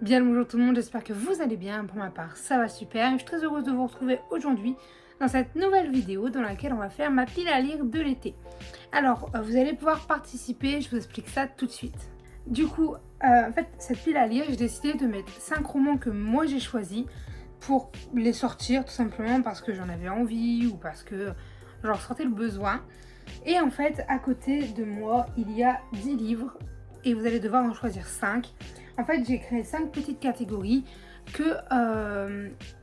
Bien le bonjour tout le monde, j'espère que vous allez bien. Pour ma part, ça va super. Je suis très heureuse de vous retrouver aujourd'hui dans cette nouvelle vidéo dans laquelle on va faire ma pile à lire de l'été. Alors, vous allez pouvoir participer, je vous explique ça tout de suite. Du coup, en fait, cette pile à lire, j'ai décidé de mettre 5 romans que moi j'ai choisis pour les sortir tout simplement parce que j'en avais envie ou parce que j'en ressentais le besoin. Et en fait, à côté de moi, il y a 10 livres et vous allez devoir en choisir 5. En fait, j'ai créé 5 petites catégories que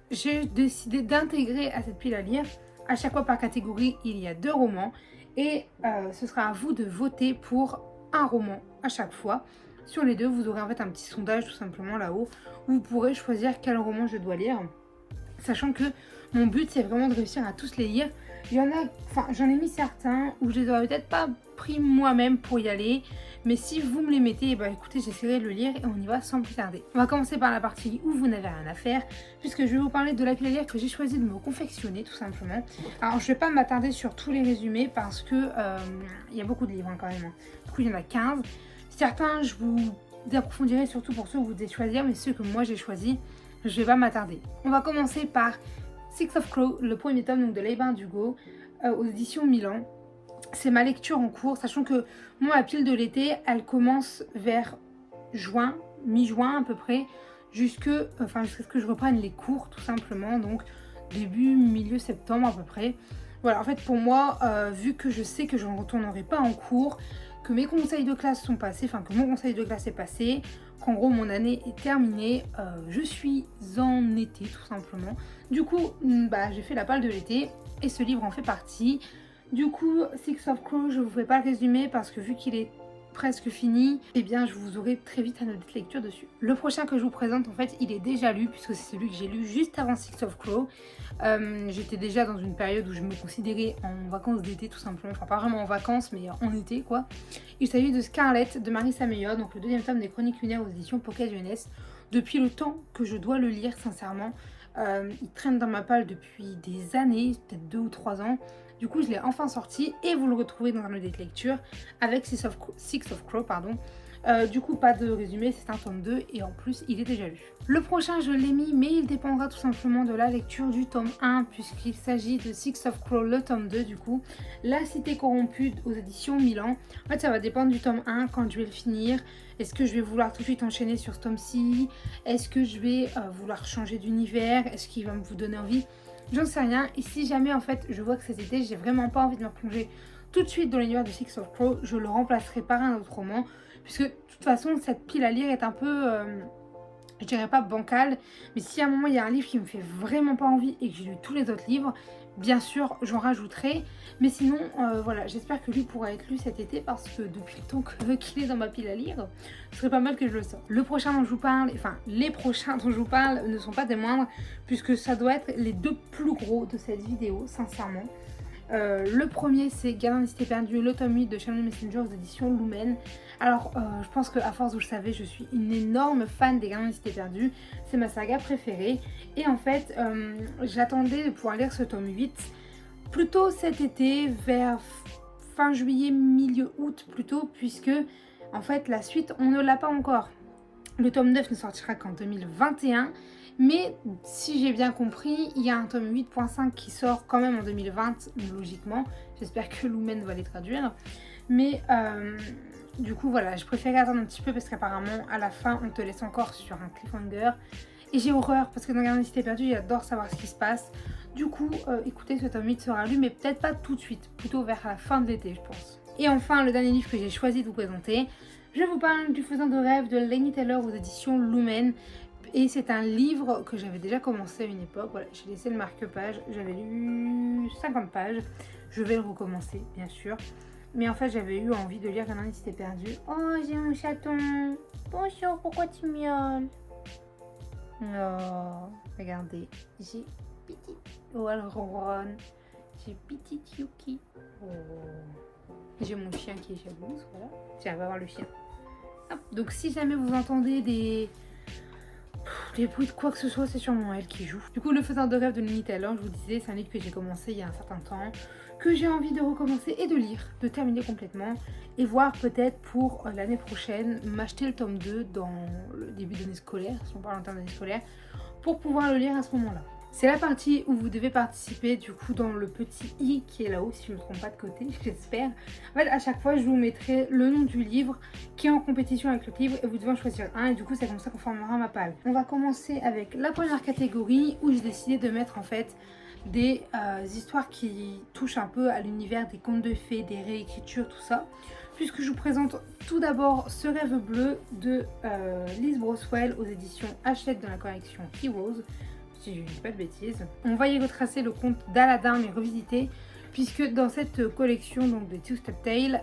j'ai décidé d'intégrer à cette pile à lire. À chaque fois par catégorie, il y a 2 romans et ce sera à vous de voter pour un roman à chaque fois. Sur les deux, vous aurez en fait un petit sondage tout simplement là-haut où vous pourrez choisir quel roman je dois lire. Sachant que mon but, c'est vraiment de réussir à tous les lire. J'en ai mis certains où je les aurais peut-être pas pris moi-même pour y aller. Mais si vous me les mettez, bah écoutez, j'essaierai de le lire et on y va sans plus tarder. On va commencer par la partie où vous n'avez rien à faire, puisque je vais vous parler de la pile à lire que j'ai choisi de me confectionner tout simplement. Alors je vais pas m'attarder sur tous les résumés parce que il y a beaucoup de livres quand même. Du coup il y en a 15. Certains je vous approfondirai surtout pour ceux que vous devez choisir, mais ceux que moi j'ai choisis, je vais pas m'attarder. On va commencer par Six of Crow, le premier tome donc de Leibin Dugo, aux éditions Milan. C'est ma lecture en cours, sachant que moi, ma pile de l'été, elle commence vers juin, mi-juin à peu près, jusqu'à ce que je reprenne les cours tout simplement, donc début, milieu septembre à peu près. Voilà, en fait pour moi, vu que je sais que je ne retournerai pas en cours, que mes conseils de classe sont passés, enfin que mon conseil de classe est passé, qu'en gros mon année est terminée, je suis en été tout simplement. Du coup, j'ai fait la palle de l'été et ce livre en fait partie. Du coup, Six of Crows, je vous fais pas le résumé parce que vu qu'il est presque fini, eh bien je vous aurai très vite à noter de lecture dessus. Le prochain que je vous présente, en fait, il est déjà lu puisque c'est celui que j'ai lu juste avant Six of Crows. J'étais déjà dans une période où je me considérais en vacances d'été tout simplement, enfin pas vraiment en vacances mais en été quoi. Il s'agit de Scarlett de Marissa Meyer, donc le deuxième tome des Chroniques lunaires aux éditions Pocket Jeunesse. Depuis le temps que je dois le lire sincèrement, il traîne dans ma palle depuis des années, peut-être 2 ou 3 ans. Du coup, je l'ai enfin sorti et vous le retrouvez dans un modèle de lecture avec Six of Crow. Du coup, pas de résumé, c'est un tome 2 et en plus, il est déjà lu. Le prochain, je l'ai mis, mais il dépendra tout simplement de la lecture du tome 1 puisqu'il s'agit de Six of Crow, le tome 2 du coup. La Cité corrompue aux éditions Milan. En fait, ça va dépendre du tome 1 quand je vais le finir. Est-ce que je vais vouloir tout de suite enchaîner sur ce tome-ci? Est-ce que je vais vouloir changer d'univers? Est-ce qu'il va vous donner envie? J'en sais rien. Et si jamais en fait je vois que cet été j'ai vraiment pas envie de me replonger tout de suite dans l'univers de Six of Crow, je le remplacerai par un autre roman. Puisque de toute façon cette pile à lire est un peu, je dirais pas bancale. Mais si à un moment il y a un livre qui me fait vraiment pas envie et que j'ai lu tous les autres livres, bien sûr j'en rajouterai. Mais sinon voilà, j'espère que lui pourra être lu cet été parce que depuis le temps qu'il est dans ma pile à lire, ce serait pas mal que je le sorte. Le prochain dont je vous parle, enfin les prochains dont je vous parle ne sont pas des moindres puisque ça doit être les 2 plus gros de cette vidéo sincèrement. Le premier c'est Gardien des Cités Perdues, le tome 8 de Shadow Messenger aux éditions Lumen. Alors je pense qu'à force vous le savez, je suis une énorme fan des Gardiens des Cités Perdues, c'est ma saga préférée et en fait j'attendais de pouvoir lire ce tome 8 plutôt cet été vers fin juillet, milieu août plutôt, puisque en fait la suite on ne l'a pas encore. Le tome 9 ne sortira qu'en 2021. Mais si j'ai bien compris, il y a un tome 8.5 qui sort quand même en 2020, logiquement. J'espère que Lumen va les traduire. Mais du coup, voilà, je préfère attendre un petit peu parce qu'apparemment, à la fin, on te laisse encore sur un cliffhanger. Et j'ai horreur parce que dans Gardien des Cités Perdues, j'adore savoir ce qui se passe. Du coup, écoutez, ce tome 8 sera lu, mais peut-être pas tout de suite, plutôt vers la fin de l'été, je pense. Et enfin, le dernier livre que j'ai choisi de vous présenter, je vous parle du Faisant de rêve de Laini Taylor aux éditions Lumen. Et c'est un livre que j'avais déjà commencé à une époque. Voilà, j'ai laissé le marque-page. J'avais lu 50 pages. Je vais le recommencer, bien sûr. Mais en fait, j'avais eu envie de lire Gardien des Cités Perdues. Oh, j'ai mon chaton. Bonjour, pourquoi tu miaules? Oh, regardez. J'ai petit. Oh, elle ronronne. J'ai petit Yuki. Oh. J'ai mon chien qui est jalouse, voilà. Tiens, on va voir le chien. Hop. Donc si jamais vous entendez des qu'il y ait bruit de quoi que ce soit, c'est sûrement elle qui joue. Du coup, Le Faiseur de rêve de Lily Taylor, je vous disais, c'est un livre que j'ai commencé il y a un certain temps, que j'ai envie de recommencer et de lire, de terminer complètement, et voir peut-être pour l'année prochaine m'acheter le tome 2 dans le début d'année scolaire, si on parle en termes d'année scolaire, pour pouvoir le lire à ce moment-là. C'est la partie où vous devez participer du coup dans le petit i qui est là-haut, si je ne me trompe pas de côté, j'espère. En fait, à chaque fois, je vous mettrai le nom du livre qui est en compétition avec le livre et vous devez en choisir un et du coup, c'est comme ça qu'on formera ma palle. On va commencer avec la première catégorie où j'ai décidé de mettre en fait des histoires qui touchent un peu à l'univers des contes de fées, des réécritures, tout ça. Puisque je vous présente tout d'abord Ce rêve bleu de Liz Broswell aux éditions Hachette dans la collection Heroes. Si je ne dis pas de bêtises. On va y retracer le conte d'Aladin mais revisité, puisque dans cette collection donc de Two Step Tale,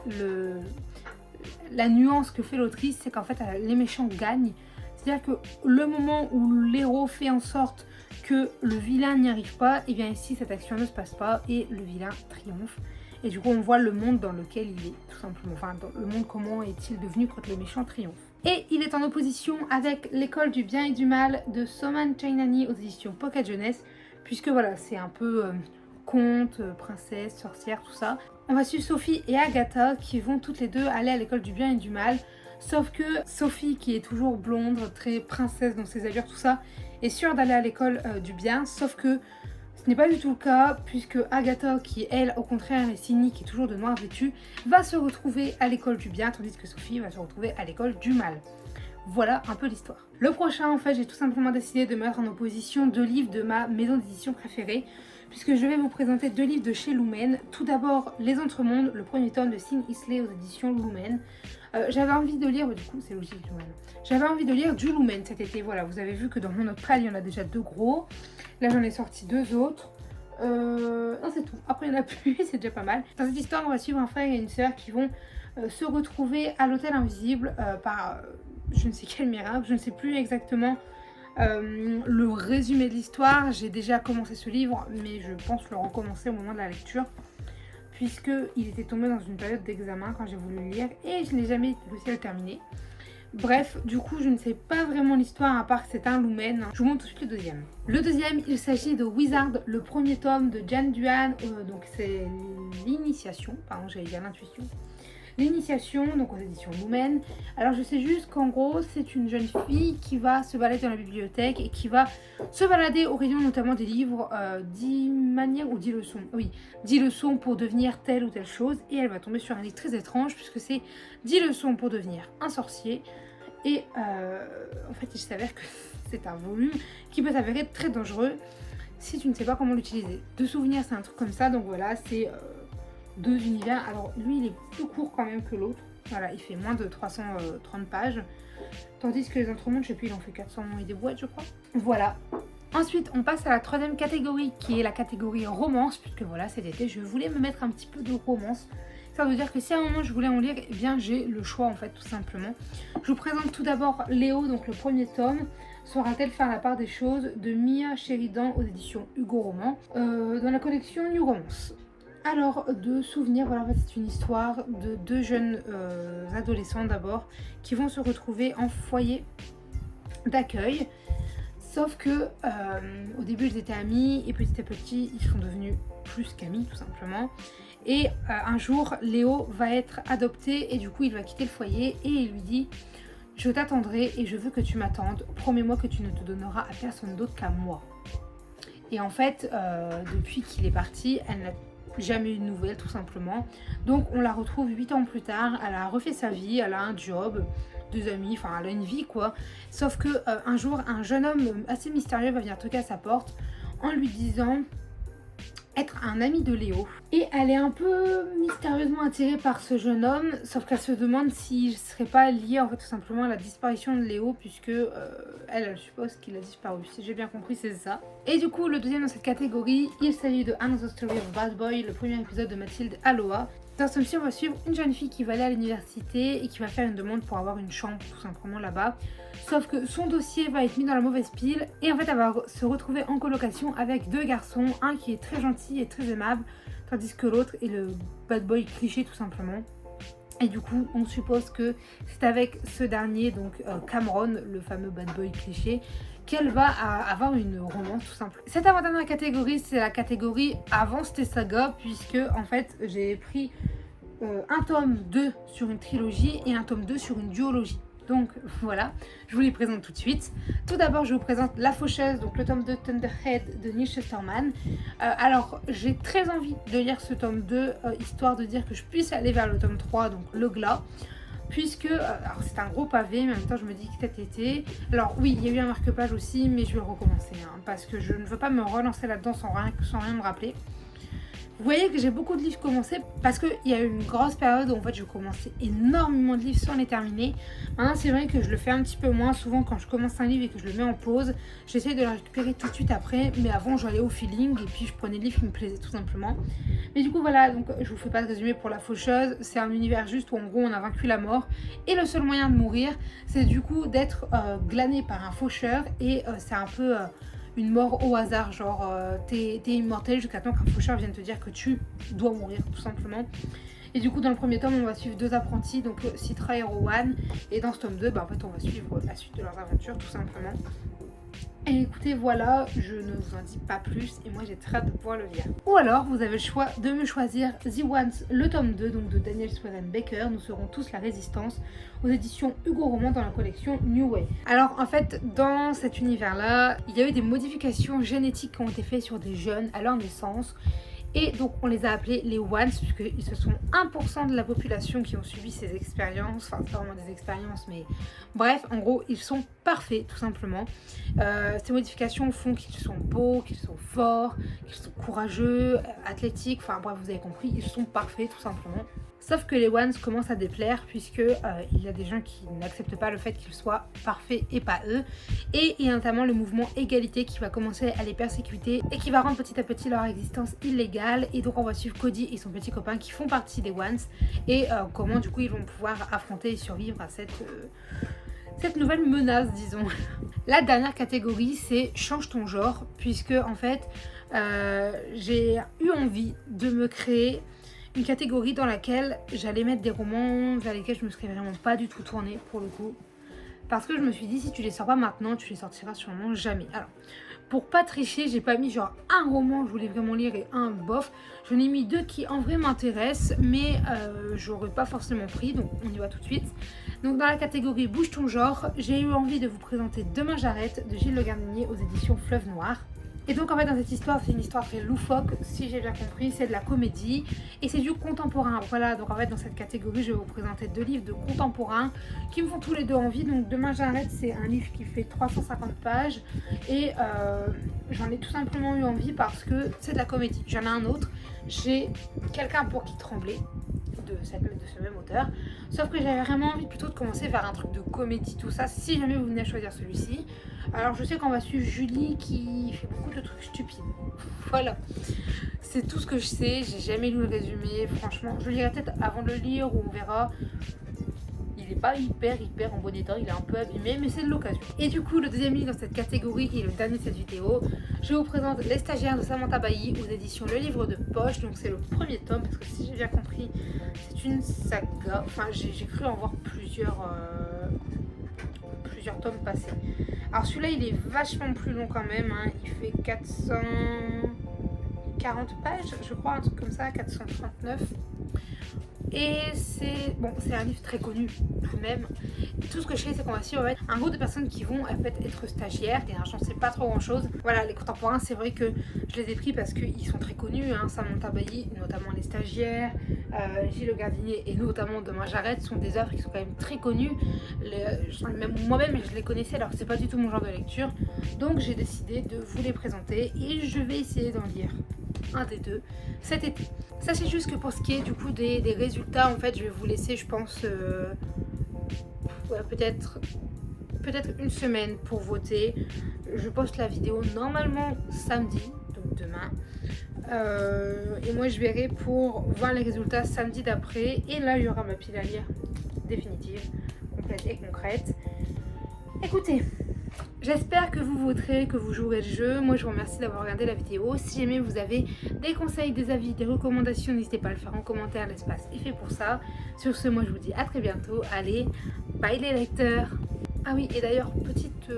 la nuance que fait l'autrice, c'est qu'en fait les méchants gagnent. C'est-à-dire que le moment où l'héros fait en sorte que le vilain n'y arrive pas, et bien ici cette action ne se passe pas et le vilain triomphe. Et du coup on voit le monde dans lequel il est, tout simplement. Enfin, dans le monde, comment est-il devenu quand le méchant triomphe. Et il est en opposition avec L'école du bien et du mal de Soman Chainani aux éditions Pocket Jeunesse, puisque voilà, c'est un peu conte, princesse, sorcière, tout ça. On va suivre Sophie et Agatha qui vont toutes les deux aller à l'école du bien et du mal, sauf que Sophie, qui est toujours blonde, très princesse dans ses allures, tout ça, est sûre d'aller à l'école du bien, sauf que ce n'est pas du tout le cas, puisque Agatha, qui elle au contraire est cynique et toujours de noir vêtue, va se retrouver à l'école du bien, tandis que Sophie va se retrouver à l'école du mal. Voilà un peu l'histoire. Le prochain, en fait, j'ai tout simplement décidé de mettre en opposition deux livres de ma maison d'édition préférée, puisque je vais vous présenter deux livres de chez Lumen. Tout d'abord, Les Entremondes, le premier tome de Sean Isley aux éditions Lumen. J'avais envie de lire, du coup c'est logique Lumen. J'avais envie de lire du Lumen cet été, voilà, vous avez vu que dans mon octral il y en a déjà deux gros. Là j'en ai sorti deux autres. Non c'est tout, après il n'y en a plus, c'est déjà pas mal. Dans cette histoire on va suivre un frère et une sœur qui vont se retrouver à l'hôtel invisible par je ne sais quel miracle, je ne sais plus exactement le résumé de l'histoire. J'ai déjà commencé ce livre mais je pense le recommencer au moment de la lecture, puisqu'il était tombé dans une période d'examen quand j'ai voulu le lire et je n'ai jamais réussi à le terminer. Bref, du coup, je ne sais pas vraiment l'histoire à part que c'est un Lumen. Je vous montre tout de suite le deuxième. Le deuxième, il s'agit de Wizard, le premier tome de Jan Duan. Donc c'est l'initiation, pardon, j'allais dire l'intuition. L'initiation, donc aux éditions Lumen. Alors je sais juste qu'en gros c'est une jeune fille qui va se balader dans la bibliothèque et qui va se balader au rayon notamment des livres 10 manières ou 10 leçons. Oui, 10 leçons pour devenir telle ou telle chose, et elle va tomber sur un livre très étrange puisque c'est 10 leçons pour devenir un sorcier. Et en fait il s'avère que c'est un volume qui peut s'avérer très dangereux si tu ne sais pas comment l'utiliser. De souvenir c'est un truc comme ça, donc voilà, c'est deux univers. Alors lui il est plus court quand même que l'autre, voilà, il fait moins de 330 pages, tandis que Les Entremondes, je sais plus, il en fait 400 et des boîtes je crois. Voilà. Ensuite on passe à la troisième catégorie qui est la catégorie romance, puisque voilà cet été je voulais me mettre un petit peu de romance. Ça veut dire que si à un moment je voulais en lire, eh bien j'ai le choix en fait tout simplement. Je vous présente tout d'abord Léo, donc le premier tome. Saura-t-elle faire la part des choses de Mia Sheridan aux éditions Hugo Roman dans la collection New Romance. Alors, de souvenirs, voilà, en fait, c'est une histoire de deux jeunes adolescents d'abord qui vont se retrouver en foyer d'accueil. Sauf que au début ils étaient amis et petit à petit ils sont devenus plus qu'amis tout simplement. Et un jour Léo va être adopté et du coup il va quitter le foyer et il lui dit: je t'attendrai et je veux que tu m'attendes, promets-moi que tu ne te donneras à personne d'autre qu'à moi. Et en fait depuis qu'il est parti, elle n'a jamais eu de nouvelles tout simplement. Donc on la retrouve 8 ans plus tard, elle a refait sa vie, elle a un job, deux amis, enfin elle a une vie quoi. Sauf que un jour un jeune homme assez mystérieux va venir toquer à sa porte en lui disant être un ami de Léo. Et elle est un peu mystérieusement attirée par ce jeune homme, sauf qu'elle se demande s'il ne serait pas lié en fait tout simplement à la disparition de Léo, puisque elle suppose qu'il a disparu. Si j'ai bien compris, c'est ça. Et du coup, le deuxième dans cette catégorie, il s'agit de Another Story of Bad Boy, le premier épisode de Mathilde Aloha. Dans ce film, on va suivre une jeune fille qui va aller à l'université et qui va faire une demande pour avoir une chambre tout simplement là-bas. Sauf que son dossier va être mis dans la mauvaise pile et en fait elle va se retrouver en colocation avec deux garçons, un qui est très gentil et très aimable, tandis que l'autre est le bad boy cliché tout simplement. Et du coup, on suppose que c'est avec ce dernier, donc Cameron, le fameux bad boy cliché, qu'elle va avoir une romance tout simple. Cette avant-dernière catégorie, c'est la catégorie Avance tes sagas, puisque en fait, j'ai pris un tome 2 sur une trilogie et un tome 2 sur une duologie. Donc voilà, je vous les présente tout de suite. Tout d'abord, je vous présente La Faucheuse, donc le tome 2 Thunderhead de Neil Shusterman. Alors, j'ai très envie de lire ce tome 2, histoire de dire que je puisse aller vers le tome 3, donc Le Glas. Puisque, alors c'est un gros pavé, mais en même temps je me dis que cet été... Alors oui, il y a eu un marque-page aussi, mais je vais le recommencer, hein, parce que je ne veux pas me relancer là-dedans sans rien me rappeler. Vous voyez que j'ai beaucoup de livres commencés parce qu'il y a eu une grosse période où en fait je commençais énormément de livres sans les terminer. Maintenant c'est vrai que je le fais un petit peu moins souvent quand je commence un livre et que je le mets en pause. J'essaie de le récupérer tout de suite après, mais avant j'allais au feeling et puis je prenais le livre qui me plaisait tout simplement. Mais du coup voilà, donc je vous fais pas de résumé pour La Faucheuse. C'est un univers juste où en gros on a vaincu la mort et le seul moyen de mourir c'est du coup d'être glané par un faucheur et c'est un peu... une mort au hasard, genre t'es immortel jusqu'à temps qu'un faucheur vienne te dire que tu dois mourir tout simplement. Et du coup dans le premier tome on va suivre deux apprentis, donc Citra et Rowan, et dans ce tome 2 en fait on va suivre la suite de leurs aventures tout simplement. Et écoutez, voilà, je ne vous en dis pas plus et moi j'ai très hâte de pouvoir le lire. Ou alors, vous avez le choix de me choisir The Ones, le tome 2, donc de Daniel Sweden Baker, Nous serons tous la résistance, aux éditions Hugo Roman dans la collection New Way. Alors en fait, dans cet univers-là, il y a eu des modifications génétiques qui ont été faites sur des jeunes à leur naissance. Et donc on les a appelés les Ones, puisqu'ils se sont 1% de la population qui ont subi ces expériences, enfin pas vraiment des expériences, mais bref, en gros, ils sont parfaits tout simplement. Ces modifications font qu'ils sont beaux, qu'ils sont forts, qu'ils sont courageux, athlétiques, enfin bref, vous avez compris, ils sont parfaits tout simplement. Sauf que les Ones commencent à déplaire puisque il y a des gens qui n'acceptent pas le fait qu'ils soient parfaits et pas eux. Et il y a notamment le mouvement égalité qui va commencer à les persécuter et qui va rendre petit à petit leur existence illégale. Et donc on va suivre Cody et son petit copain qui font partie des Ones et comment du coup ils vont pouvoir affronter et survivre à cette nouvelle menace, disons. La dernière catégorie, c'est change ton genre, puisque en fait j'ai eu envie de me créer une catégorie dans laquelle j'allais mettre des romans vers lesquels je me serais vraiment pas du tout tournée pour le coup. Parce que je me suis dit, si tu les sors pas maintenant, tu les sortiras sûrement jamais. Alors, pour pas tricher, j'ai pas mis genre un roman que je voulais vraiment lire et un bof. J'en ai mis deux qui en vrai m'intéressent, mais j'aurais pas forcément pris, donc on y va tout de suite. Donc dans la catégorie Bouge ton genre, j'ai eu envie de vous présenter Demain j'arrête de Gilles Le Gardinier aux éditions Fleuve Noir. Et donc en fait dans cette histoire, c'est une histoire très loufoque, si j'ai bien compris, c'est de la comédie et c'est du contemporain. Voilà, donc en fait dans cette catégorie, je vais vous présenter deux livres de contemporain qui me font tous les deux envie. Donc Demain j'arrête, c'est un livre qui fait 350 pages et j'en ai tout simplement eu envie parce que c'est de la comédie. J'en ai un autre, j'ai Quelqu'un pour qui trembler de ce même auteur, sauf que j'avais vraiment envie plutôt de commencer vers un truc de comédie, tout ça, si jamais vous venez à choisir celui-ci. Alors je sais qu'on va suivre Julie qui fait beaucoup de trucs stupides. Voilà, c'est tout ce que je sais, j'ai jamais lu le résumé, franchement, je le lirai peut-être avant de le lire ou on verra. Il n'est pas hyper en bon état, il est un peu abîmé, mais c'est de l'occasion. Et du coup, le deuxième livre dans cette catégorie et le dernier de cette vidéo, je vous présente Les Stagiaires de Samantha Bailly aux éditions Le Livre de Poche. Donc c'est le premier tome, parce que si j'ai bien compris, c'est une saga. Enfin, j'ai cru en voir plusieurs tomes passés. Alors celui-là, il est vachement plus long quand même, hein. Il fait 440 pages, je crois, un truc comme ça, 439. Et c'est un livre très connu tout de même. Tout ce que je sais, c'est qu'on va suivre un groupe de personnes qui vont en fait être stagiaires. Et j'en sais pas trop grand chose. Voilà, les contemporains, c'est vrai que je les ai pris parce qu'ils sont très connus, hein. Samantha Bailly, notamment Les Stagiaires, Gilles Le Gardinier et notamment Demain j'arrête sont des œuvres qui sont quand même très connues. Même moi-même, je les connaissais alors que c'est pas du tout mon genre de lecture. Donc j'ai décidé de vous les présenter et je vais essayer d'en lire un des deux cet été. Sachez juste que pour ce qui est du coup des résultats, en fait je vais vous laisser, je pense peut-être une semaine pour voter. Je poste la vidéo normalement samedi, donc demain, et moi je verrai pour voir les résultats samedi d'après et là il y aura ma pile à lire définitive, complète et concrète. Écoutez, J'espère que vous voterez, que vous jouerez le jeu. Moi, je vous remercie d'avoir regardé la vidéo. Si jamais vous avez des conseils, des avis, des recommandations, n'hésitez pas à le faire en commentaire. L'espace est fait pour ça. Sur ce, moi, je vous dis à très bientôt. Allez, bye les lecteurs. Ah oui, et d'ailleurs, petite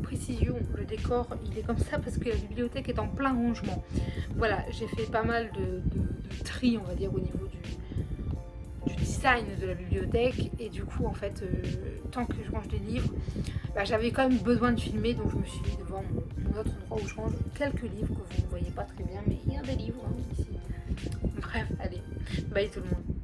précision, le décor, il est comme ça parce que la bibliothèque est en plein rangement. Voilà, j'ai fait pas mal de tri, on va dire, au niveau du design de la bibliothèque. Et du coup, en fait, tant que je range des livres, j'avais quand même besoin de filmer. Donc, je me suis mis devant mon autre endroit où je range quelques livres que vous ne voyez pas très bien. Mais il y a des livres hein, ici. Bref, allez, bye tout le monde.